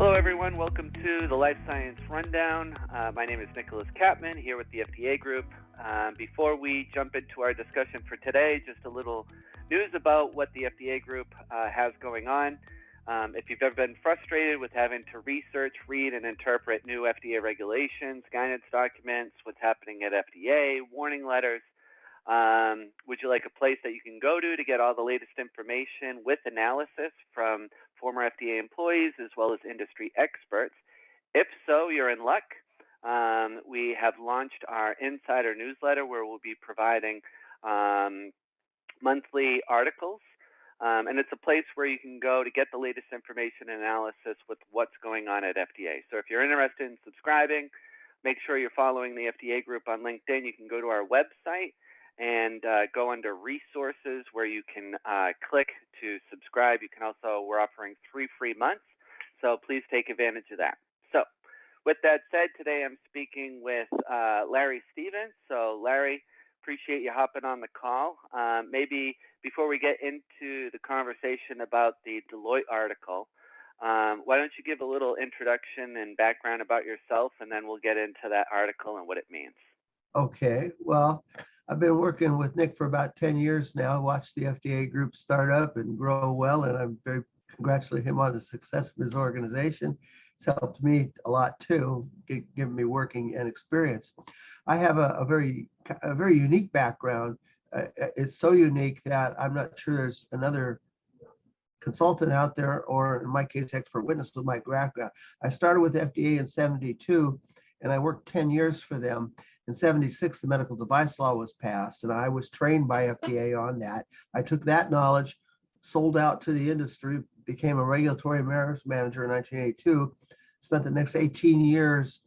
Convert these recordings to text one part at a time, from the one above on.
Hello, everyone. Welcome to the Life Science Rundown. My name is Nicholas Capman, here with the FDA Group. Before we jump into our discussion for today, just a little news about what the FDA Group has going on. If you've ever been frustrated with having to research, read, and interpret new FDA regulations, guidance documents, what's happening at FDA, warning letters, would you like a place that you can go to get all the latest information with analysis from former FDA employees as well as industry experts? If so, you're in luck. We have launched our insider newsletter where we'll be providing monthly articles. And it's a place where you can go to get the latest information and analysis with what's going on at FDA. So if you're interested in subscribing, make sure you're following the FDA Group on LinkedIn. You can go to our website and go under resources where you can click to subscribe. You can also, we're offering 3 free months, so please take advantage of that. So with that said, today I'm speaking with Larry Stevens. So Larry, appreciate you hopping on the call. Maybe before we get into the conversation about the Deloitte article, why don't you give a little introduction and background about yourself, and then we'll get into that article and what it means. Okay, well, I've been working with Nick for about 10 years now. I watched the FDA Group start up and grow well, and I'm very congratulate him on the success of his organization. It's helped me a lot too, giving me working and experience. I have a very unique background. It's so unique that I'm not sure there's another consultant out there, or in my case, expert witness with my background. I started with FDA in '72, and I worked 10 years for them. In '76, the medical device law was passed, and I was trained by FDA on that. I took that knowledge, sold out to the industry, became a regulatory affairs manager in 1982, spent the next 18 years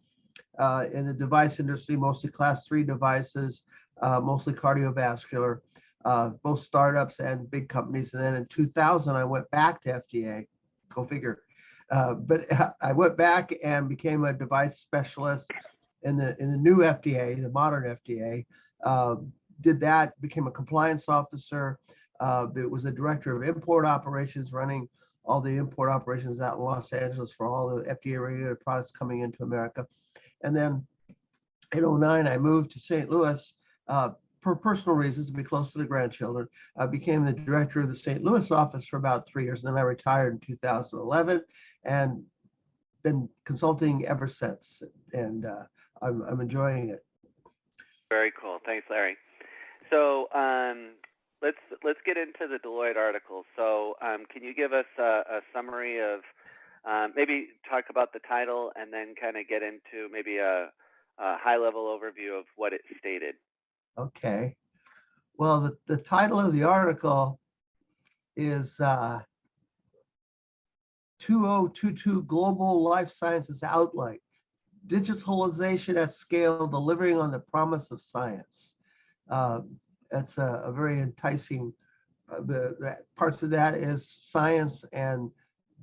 in the device industry, mostly class 3 devices, mostly cardiovascular, both startups and big companies. And then in 2000, I went back to FDA, go figure. But I went back and became a device specialist in the new FDA, the modern FDA. Did that, became a compliance officer. It was the director of import operations, running all the import operations out in Los Angeles for all the FDA regulated products coming into America. And then in '09, I moved to St. Louis for personal reasons, to be close to the grandchildren. I became the director of the St. Louis office for about 3 years. And then I retired in 2011 and been consulting ever since. And I'm enjoying it. Very cool. Thanks, Larry. So let's get into the Deloitte article. So can you give us a summary of, maybe talk about the title and then kind of get into maybe a high-level overview of what it stated? Okay. Well, the title of the article is 2022 Global Life Sciences Outlook: Digitalization at Scale, Delivering on the Promise of Science. That's a very enticing, the parts of that is science and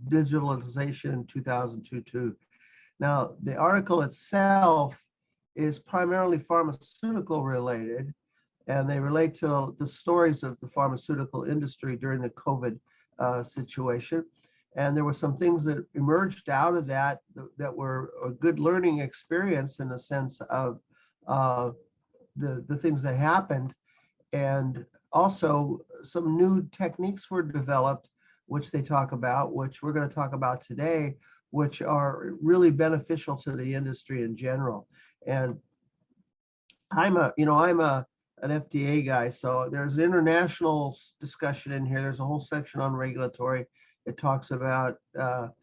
digitalization in 2022. Now, the article itself is primarily pharmaceutical related, and they relate to the stories of the pharmaceutical industry during the COVID situation. And there were some things that emerged out of that that were a good learning experience in the sense of the things that happened. And also some new techniques were developed, which they talk about, which we're going to talk about today, which are really beneficial to the industry in general. And I'm an FDA guy, so there's an international discussion in here. There's a whole section on regulatory. It talks about the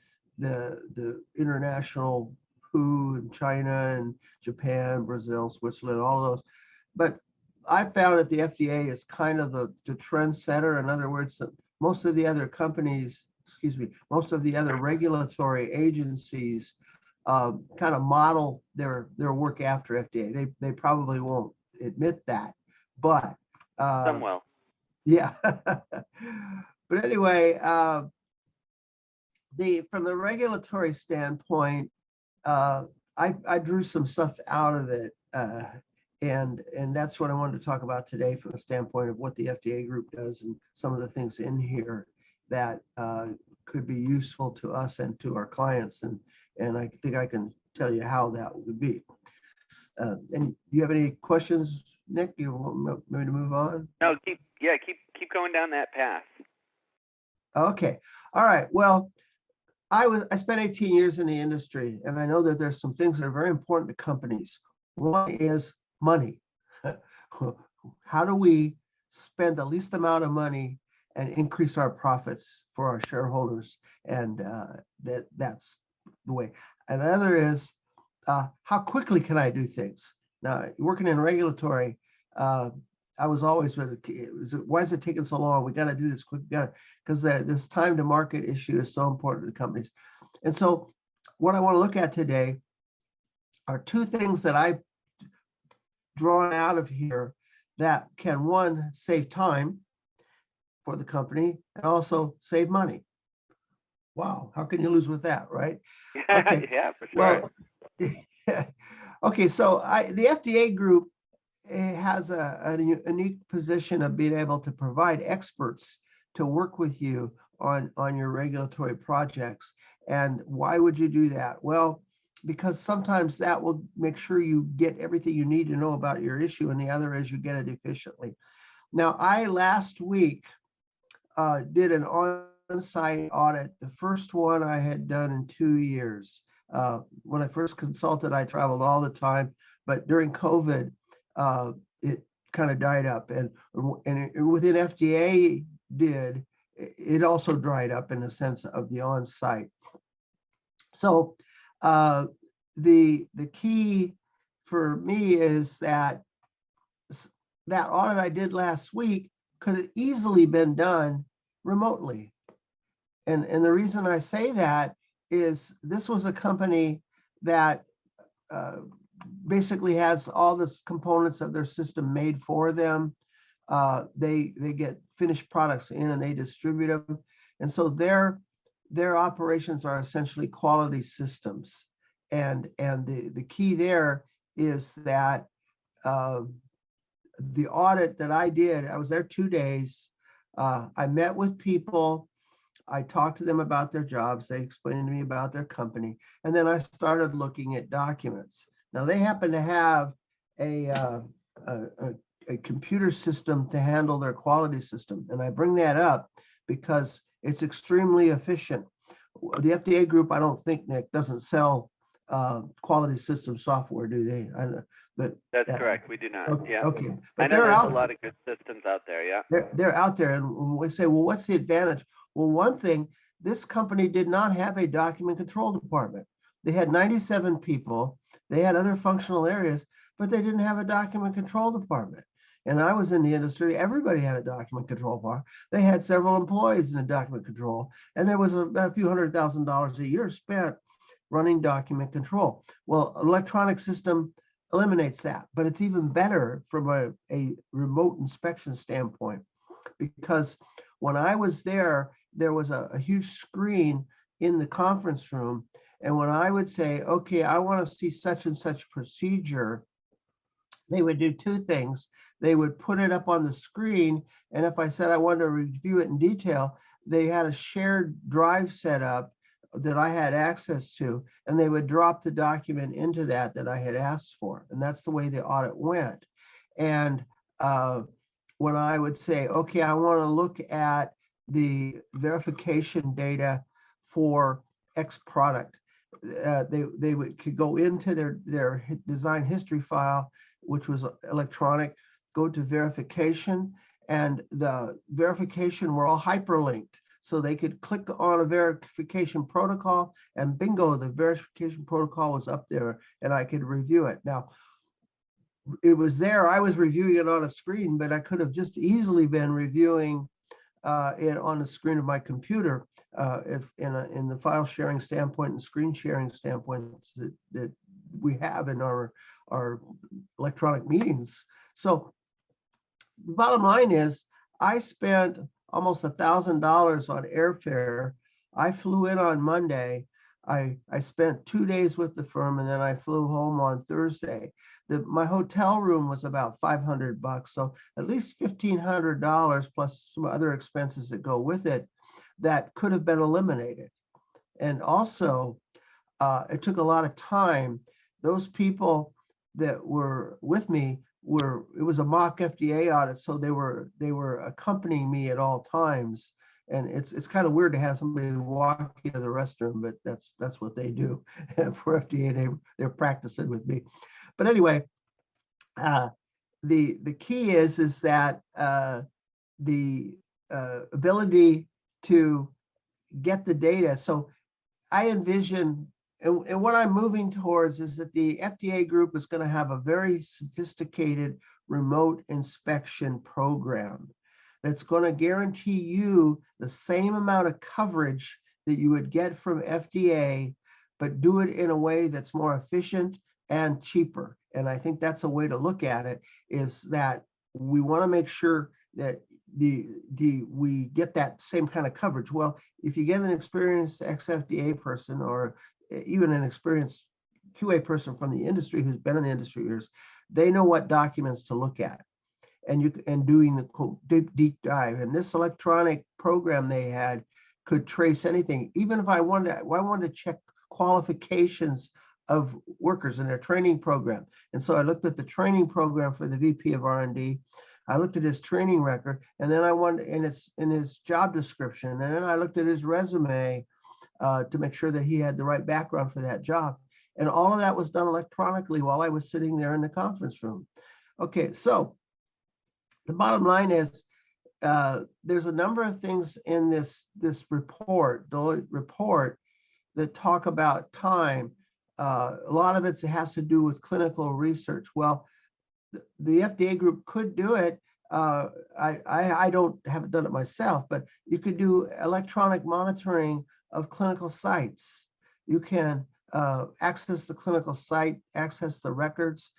international WHO and China and Japan, Brazil, Switzerland, all of those. But I found that the FDA is kind of the trendsetter. In other words, most of the other companies, most of the other regulatory agencies kind of model their work after FDA. They probably won't admit that, but some will. Yeah. But anyway, from the regulatory standpoint, I drew some stuff out of it, and that's what I wanted to talk about today from the standpoint of what the FDA Group does and some of the things in here that could be useful to us and to our clients. And I think I can tell you how that would be. And you have any questions, Nick? You want me to move on? No, keep going down that path. Okay. All right. Well, I spent 18 years in the industry, and I know that there's some things that are very important to companies. One is money. How do we spend the least amount of money and increase our profits for our shareholders? And that's the way. Another is how quickly can I do things? Now, working in regulatory, I was always why is it taking so long? We got to do this quick. Because this time to market issue is so important to the companies. And so what I want to look at today are two things that I've drawn out of here that can, one, save time for the company and also save money. Wow, how can you lose with that, right? Okay. Yeah, for sure. Well, okay, so the FDA group has a unique position of being able to provide experts to work with you on your regulatory projects. And why would you do that? Well, because sometimes that will make sure you get everything you need to know about your issue, and the other is you get it efficiently. Now, I last week did an on-site audit, the first one I had done in 2 years. When I first consulted, I traveled all the time, but during COVID, it kind of died up, and within FDA it also dried up in the sense of the on-site. So the key for me is that audit I did last week could have easily been done remotely. And the reason I say that is this was a company that basically has all the components of their system made for them. They get finished products in and they distribute them. And so their operations are essentially quality systems. And the key there is that the audit that I did, I was there 2 days. I met with people. I talked to them about their jobs. They explained to me about their company. And then I started looking at documents. Now they happen to have a computer system to handle their quality system. And I bring that up because it's extremely efficient. The FDA group, I don't think, Nick, doesn't sell quality system software, do they? But that's correct. We do not. Okay, yeah. okay. But I know there's a lot of good systems out there. Yeah. They're out there, and we say, well, what's the advantage? Well, one thing, this company did not have a document control department. They had 97 people. They had other functional areas, but they didn't have a document control department. And I was in the industry, everybody had a document control department. They had several employees in the document control, and there was a few $100,000 a year spent running document control. Well, electronic system eliminates that, but it's even better from a remote inspection standpoint, because when I was there was a huge screen in the conference room. And when I would say, okay, I want to see such and such procedure, they would do two things. They would put it up on the screen. And if I said I wanted to review it in detail, they had a shared drive set up that I had access to, and they would drop the document into that I had asked for. And that's the way the audit went. And when I would say, okay, I want to look at the verification data for X product, they could go into their design history file, which was electronic, go to verification, and the verification were all hyperlinked. So they could click on a verification protocol, and bingo, the verification protocol was up there, and I could review it. Now, it was there. I was reviewing it on a screen, but I could have just easily been reviewing it on the screen of my computer, if in the file sharing standpoint and screen sharing standpoint that we have in our electronic meetings. So the bottom line is, I spent almost $1,000 on airfare. I flew in on Monday. I spent 2 days with the firm, and then I flew home on Thursday. My hotel room was about $500, so at least $1,500 plus some other expenses that go with it. that could have been eliminated. And also, it took a lot of time. Those people that were with me it was a mock FDA audit, so they were accompanying me at all times. And it's kind of weird to have somebody walk into the restroom, but that's what they do for FDA. They're practicing with me. But anyway, the key is that the ability to get the data. So I envision, and what I'm moving towards is that the FDA group is going to have a very sophisticated remote inspection program that's going to guarantee you the same amount of coverage that you would get from FDA, but do it in a way that's more efficient and cheaper. And I think that's a way to look at it, is that we want to make sure that we get that same kind of coverage. Well, if you get an experienced ex-FDA person or even an experienced QA person from the industry who's been in the industry years, they know what documents to look at, and doing the deep dive. And this electronic program they had could trace anything. Even if I wanted to check qualifications of workers in their training program. And so I looked at the training program for the VP of R&D. I looked at his training record, and then I wanted in his job description, and then I looked at his resume to make sure that he had the right background for that job. And all of that was done electronically while I was sitting there in the conference room. Okay, so the bottom line is there's a number of things in this report, Deloitte report, that talk about time. A lot of it has to do with clinical research. Well, the FDA group could do it. I haven't done it myself, but you could do electronic monitoring of clinical sites. You can access the clinical site, access the records,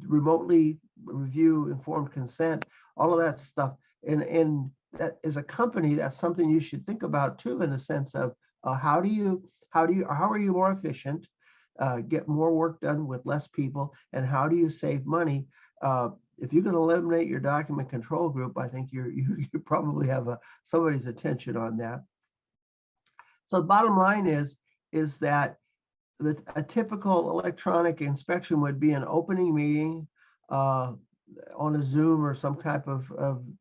remotely review informed consent, all of that stuff. And that is a company, that's something you should think about too, in a sense of how are you more efficient, get more work done with less people, and how do you save money? If you can eliminate your document control group, I think you probably have somebody's attention on that. So the bottom line is that a typical electronic inspection would be an opening meeting on a Zoom or some type of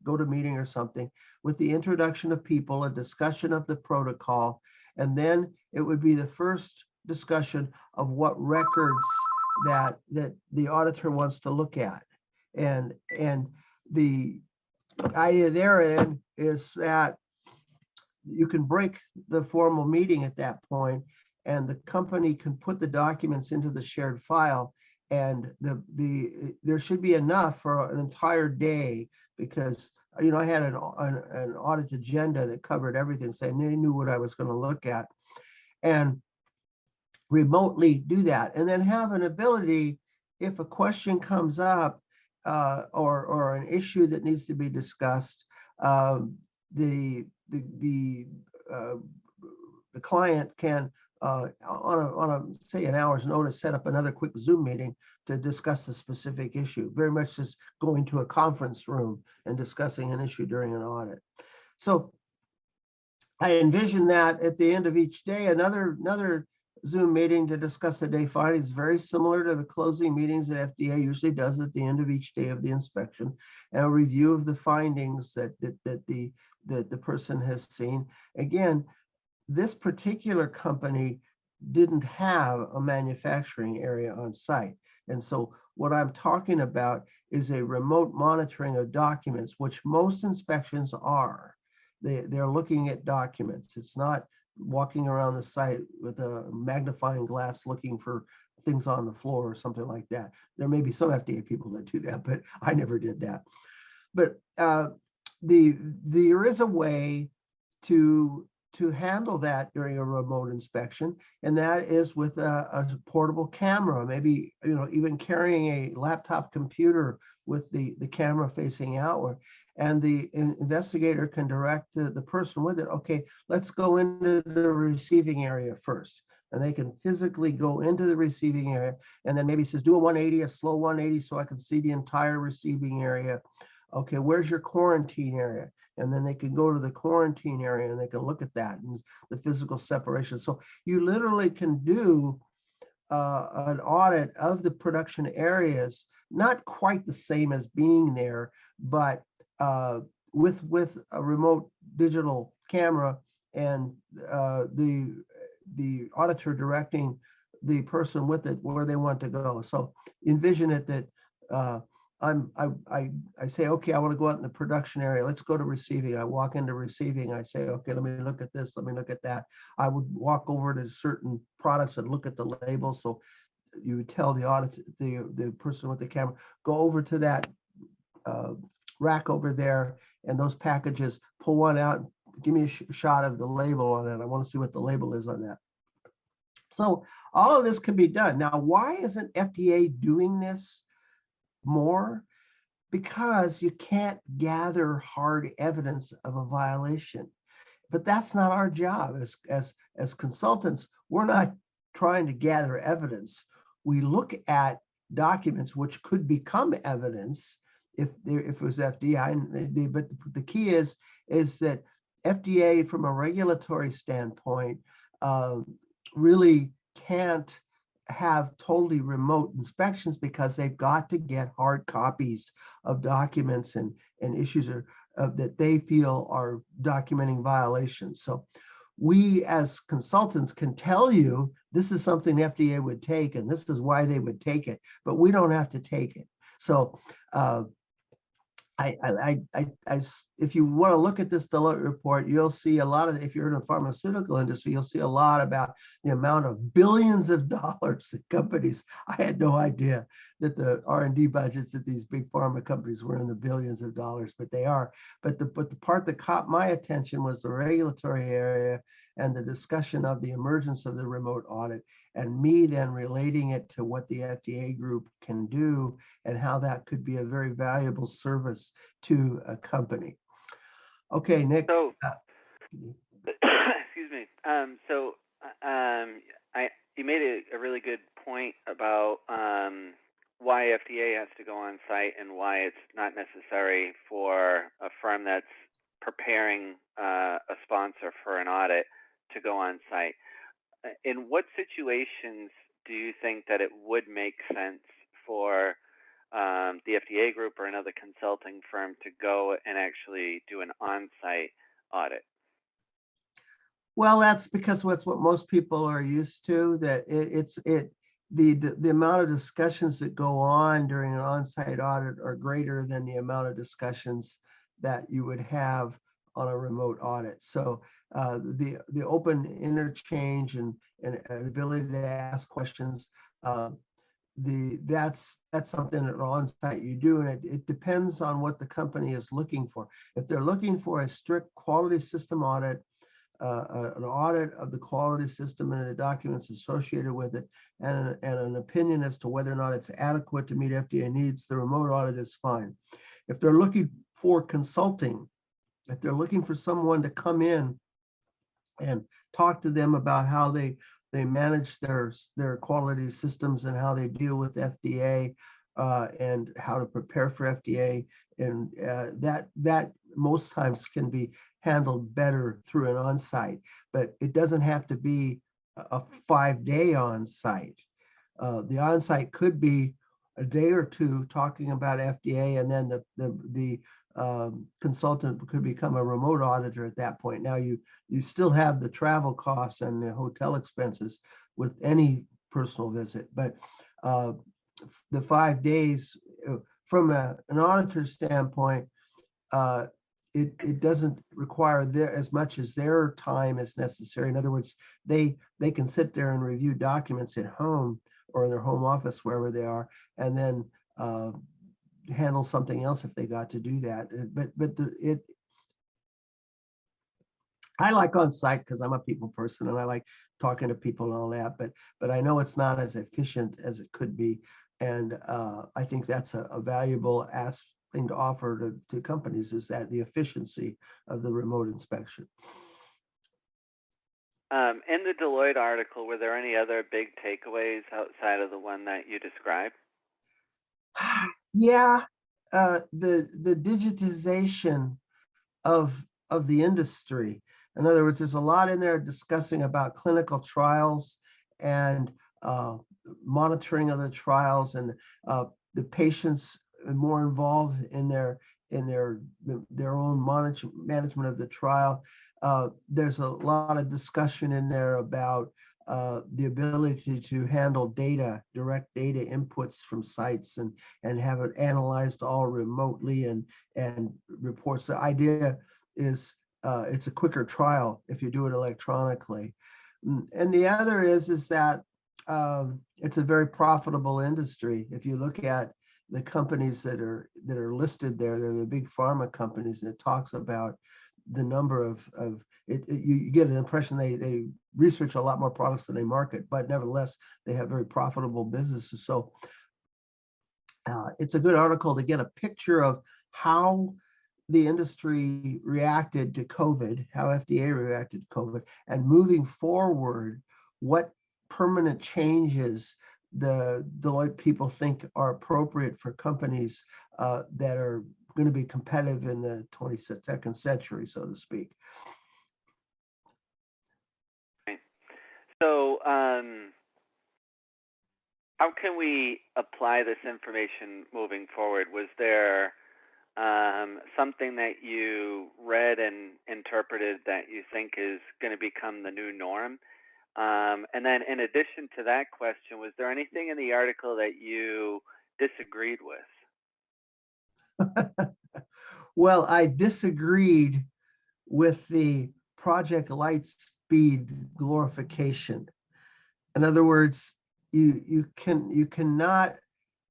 GoToMeeting or something, with the introduction of people, a discussion of the protocol, and then it would be the first discussion of what records that the auditor wants to look at. And the idea therein is that you can break the formal meeting at that point, and the company can put the documents into the shared file, and there should be enough for an entire day, because I had an audit agenda that covered everything, so I knew what I was going to look at, and remotely do that, and then have an ability, if a question comes up or an issue that needs to be discussed, the client can on a say an hour's notice set up another quick Zoom meeting to discuss the specific issue, very much as going to a conference room and discussing an issue during an audit. So I envision that at the end of each day, another Zoom meeting to discuss the day findings, very similar to the closing meetings that FDA usually does at the end of each day of the inspection, and a review of the findings that the person has seen. Again, this particular company didn't have a manufacturing area on site. And so what I'm talking about is a remote monitoring of documents, which most inspections are. They're looking at documents. It's not walking around the site with a magnifying glass looking for things on the floor or something like that. There may be some FDA people that do that, but I never did that. But there is a way to handle that during a remote inspection, and that is with a portable camera, maybe even carrying a laptop computer with the camera facing outward, and the investigator can direct the person with it. Okay, let's go into the receiving area first, and they can physically go into the receiving area, and then maybe says do a 180, a slow 180, so I can see the entire receiving area. Okay, where's your quarantine area? and then they can go to the quarantine area and they can look at that and the physical separation. So you literally can do an audit of the production areas, not quite the same as being there, but with a remote digital camera and the auditor directing the person with it where they want to go. So envision it that I say, okay, I want to go out in the production area. Let's go to receiving. I walk into receiving. I say, okay, let me look at this. Let me look at that. I would walk over to certain products and look at the labels. So you would tell the audit, the person with the camera, go over to that rack over there, and those packages, pull one out, give me a shot of the label on it. I want to see what the label is on that. So all of this can be done. Now, why isn't FDA doing this more? Because you can't gather hard evidence of a violation. But that's not our job as consultants. We're not trying to gather evidence. We look at documents which could become evidence if it was FDA. But the key is that FDA, from a regulatory standpoint, really can't have totally remote inspections because they've got to get hard copies of documents and issues that they feel are documenting violations. So we as consultants can tell you this is something FDA would take and this is why they would take it, but we don't have to take it. So if you want to look at this Deloitte report, you'll see a lot of, if you're in the pharmaceutical industry, you'll see a lot about the amount of billions of dollars that companies, I had no idea that the R&D budgets at these big pharma companies were in the billions of dollars, but they are. But the part that caught my attention was the regulatory area and the discussion of the emergence of the remote audit, and me then relating it to what the FDA group can do and how that could be a very valuable service to a company. Okay, Nick. So, excuse me. You made a really good point about why FDA has to go on site and why it's not necessary for a firm that's preparing a sponsor for an audit to go on site. In what situations do you think that it would make sense for the FDA group or another consulting firm to go and actually do an on-site audit? Well, that's because what most people are used to, that the amount of discussions that go on during an on-site audit are greater than the amount of discussions that you would have on a remote audit. So the open interchange and ability to ask questions, that's something that on site you do, and it depends on what the company is looking for. If they're looking for a strict quality system audit, an audit of the quality system and the documents associated with it, and an opinion as to whether or not it's adequate to meet FDA needs, the remote audit is fine. If they're looking for consulting, if they're looking for someone to come in and talk to them about how they manage their quality systems and how they deal with FDA and how to prepare for FDA, and that most times can be handled better through an on-site, but it doesn't have to be a 5-day on-site. The on-site could be a day or two talking about FDA, and then the consultant could become a remote auditor at that point. Now you still have the travel costs and the hotel expenses with any personal visit, but the 5 days from an auditor standpoint, it doesn't require as much as their time as necessary. In other words, they can sit there and review documents at home or in their home office, wherever they are, and then handle something else if they got to do that. I like on site because I'm a people person and I like talking to people and all that, but I know it's not as efficient as it could be, and I think that's a valuable thing to offer to companies, is that the efficiency of the remote inspection. In the Deloitte article, were there any other big takeaways outside of the one that you described? Yeah, the digitization of the industry. In other words, there's a lot in there discussing about clinical trials and monitoring of the trials, and the patients more involved in their own management of the trial. There's a lot of discussion in there about the ability to handle data, direct data inputs from sites, and have it analyzed all remotely and reports. The idea is it's a quicker trial if you do it electronically. And the other is that it's a very profitable industry. If you look at the companies that are listed there, they're the big pharma companies, and it talks about the number of you get an impression they research a lot more products than they market, but nevertheless they have very profitable businesses. So it's a good article to get a picture of how the industry reacted to COVID, how FDA reacted to COVID, and moving forward, what permanent changes the Deloitte people think are appropriate for companies that are going to be competitive in the 22nd century, so to speak. So how can we apply this information moving forward? Was there something that you read and interpreted that you think is going to become the new norm? And then in addition to that question, was there anything in the article that you disagreed with? Well, I disagreed with the Project Lightspeed glorification. In other words, you cannot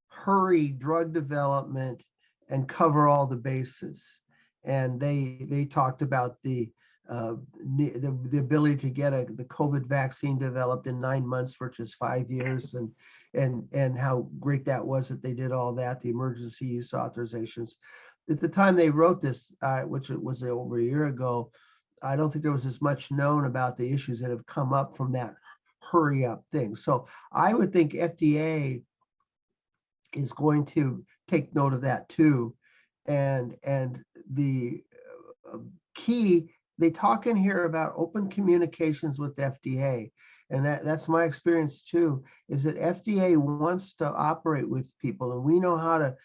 hurry drug development and cover all the bases. And they talked about the ability to get the COVID vaccine developed in 9 months versus 5 years, and how great that was that they did all that, the emergency use authorizations. At the time they wrote this, which was over a year ago, I don't think there was as much known about the issues that have come up from that hurry up thing. So I would think FDA is going to take note of that too. And the key, they talk in here about open communications with FDA. And that's my experience too, is that FDA wants to operate with people, and we know how to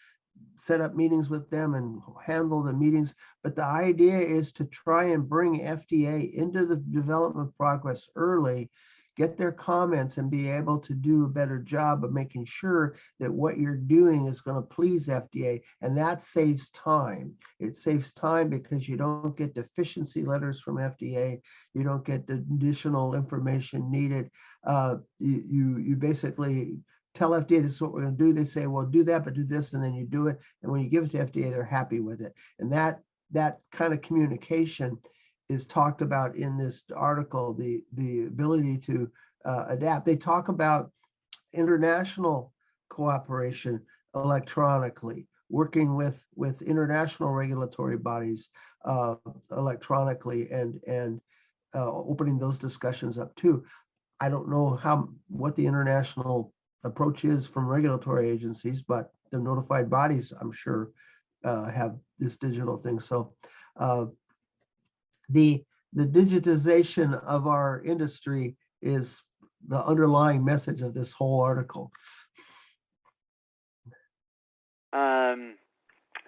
set up meetings with them and handle the meetings. But the idea is to try and bring FDA into the development progress early, get their comments, and be able to do a better job of making sure that what you're doing is going to please FDA. And that saves time. It saves time because you don't get deficiency letters from FDA. You don't get the additional information needed. You basically tell FDA this is what we're going to do. They say, well, do that, but do this, and then you do it. And when you give it to FDA, they're happy with it. And that kind of communication is talked about in this article, the ability to adapt. They talk about international cooperation electronically, working with international regulatory bodies electronically, and opening those discussions up too. I don't know what the international approach is from regulatory agencies, but the notified bodies, I'm sure, have this digital thing. So the digitization of our industry is the underlying message of this whole article.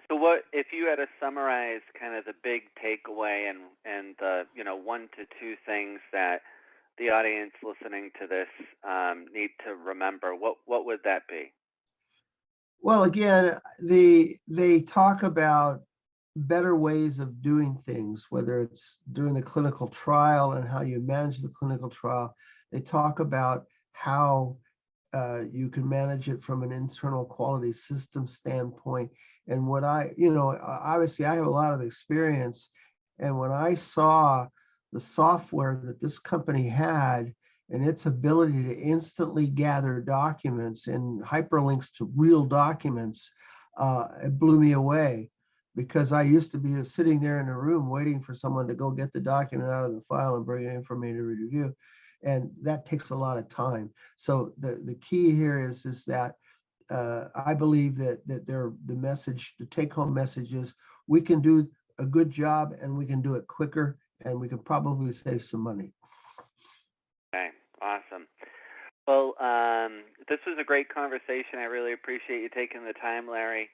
So what, if you had to summarize kind of the big takeaway and the 1 to 2 things that the audience listening to this need to remember, what would that be? Well, again, they talk about better ways of doing things, whether it's during the clinical trial and how you manage the clinical trial. They talk about how you can manage it from an internal quality system standpoint. And what obviously I have a lot of experience. And when I saw the software that this company had and its ability to instantly gather documents and hyperlinks to real documents, it blew me away, because I used to be sitting there in a room waiting for someone to go get the document out of the file and bring it in for me to review. And that takes a lot of time. So the key here is that I believe that the take home message is we can do a good job, and we can do it quicker, and we can probably save some money. Okay, awesome. Well, this was a great conversation. I really appreciate you taking the time, Larry.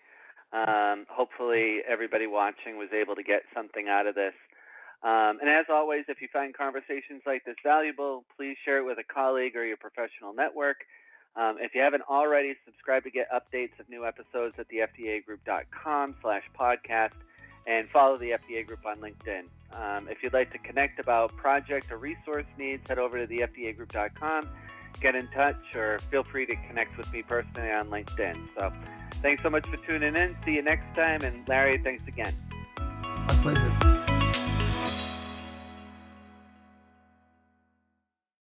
Hopefully everybody watching was able to get something out of this. And as always, if you find conversations like this valuable, please share it with a colleague or your professional network. If you haven't already, subscribe to get updates of new episodes at thefdagroup.com/podcast and follow the FDA Group on LinkedIn. If you'd like to connect about project or resource needs, head over to thefdagroup.com, get in touch, or feel free to connect with me personally on LinkedIn. So thanks so much for tuning in. See you next time. And Larry, thanks again. My pleasure.